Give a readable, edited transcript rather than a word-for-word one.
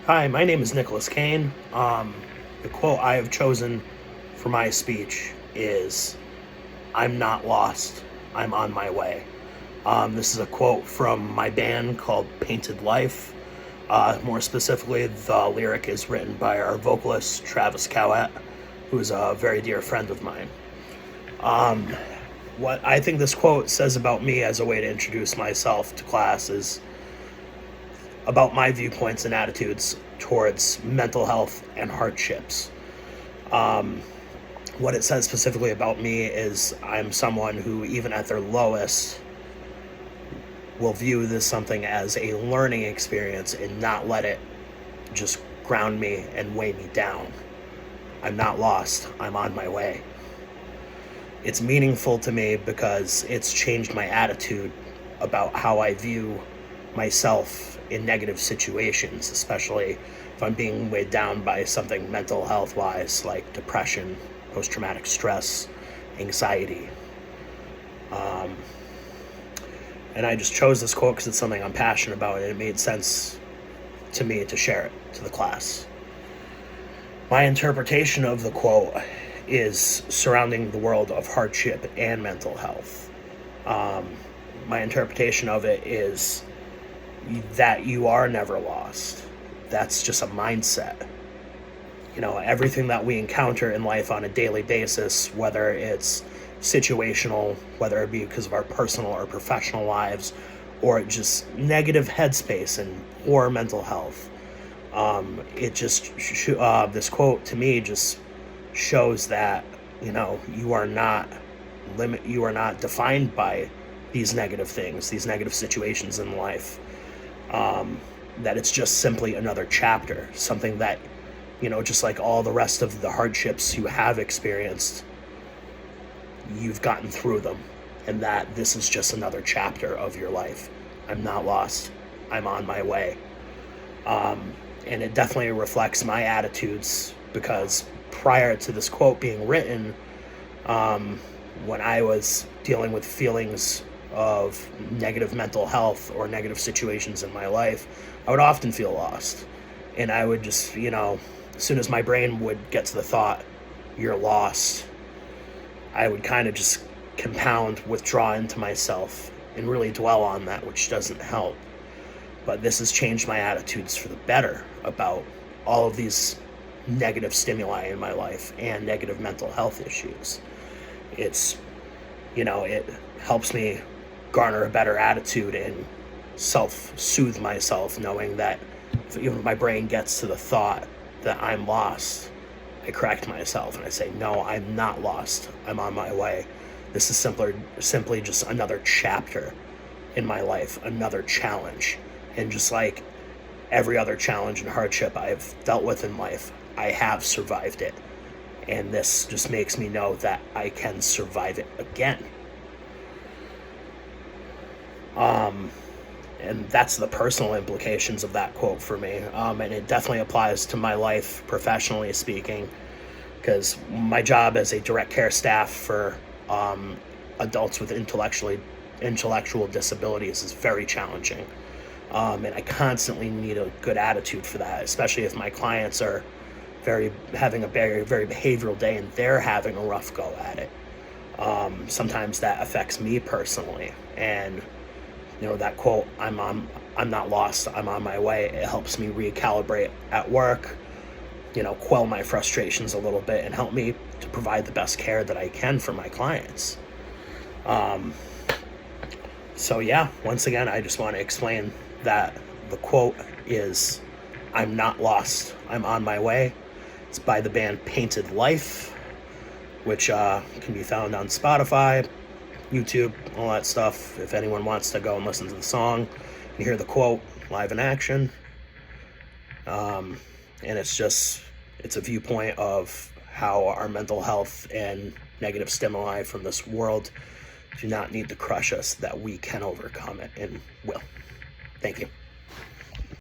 Hi, my name is Nicholas Kane. The quote I have chosen for my speech is, "I'm not lost, I'm on my way." This is a quote from my band called Painted Life. More specifically, the lyric is written by our vocalist, Travis Cowett, who is a very dear friend of mine. Um, what I think this quote says about me as a way to introduce myself to class is about my viewpoints and attitudes towards mental health and hardships. Um, what it says specifically about me is I'm someone who, even at their lowest, will view this something as a learning experience and not let it just ground me and weigh me down. I'm not lost, I'm on my way. It's meaningful to me because it's changed my attitude about how I view myself in negative situations, especially if I'm being weighed down by something mental health wise, like depression, post traumatic stress, anxiety. Um, and I just chose this quote because it's something I'm passionate about, and it made sense to me to share it to the class. My interpretation of the quote is surrounding the world of hardship and mental health. My interpretation of it is that you are never lost. That's just a mindset. Everything that we encounter in life on a daily basis, whether it's situational, whether it be because of our personal or professional lives, or just negative headspace and poor mental health, this quote to me just shows that you are not defined by these negative things, these negative situations in life. That it's just simply another chapter, something that, just like all the rest of the hardships you have experienced, you've gotten through them, and that this is just another chapter of your life. I'm not lost, I'm on my way. And it definitely reflects my attitudes, because prior to this quote being written, when I was dealing with feelings of negative mental health or negative situations in my life, I would often feel lost. And I would just, as soon as my brain would get to the thought, "You're lost," I would kind of just withdraw into myself and really dwell on that, which doesn't help. But this has changed my attitudes for the better about all of these negative stimuli in my life and negative mental health issues. It helps me garner a better attitude and self-soothe myself, knowing that even if my brain gets to the thought that I'm lost, I correct myself and I say, "No, I'm not lost. I'm on my way. This is simply just another chapter in my life, another challenge." And just like every other challenge and hardship I've dealt with in life, I have survived it. And this just makes me know that I can survive it again. And that's the personal implications of that quote for me. And it definitely applies to my life, professionally speaking, because my job as a direct care staff for adults with intellectual disabilities is very challenging. And I constantly need a good attitude for that, especially if my clients are having a very, very behavioral day and they're having a rough go at it. Sometimes that affects me personally. And that quote, I'm not lost, I'm on my way," it helps me recalibrate at work, quell my frustrations a little bit and help me to provide the best care that I can for my clients. So yeah, once again, I just want to explain that the quote is, "I'm not lost, I'm on my way." It's by the band Painted Life, which can be found on Spotify, YouTube, all that stuff. If anyone wants to go and listen to the song and hear the quote live in action. And it's a viewpoint of how our mental health and negative stimuli from this world do not need to crush us, that we can overcome it and will. Thank you.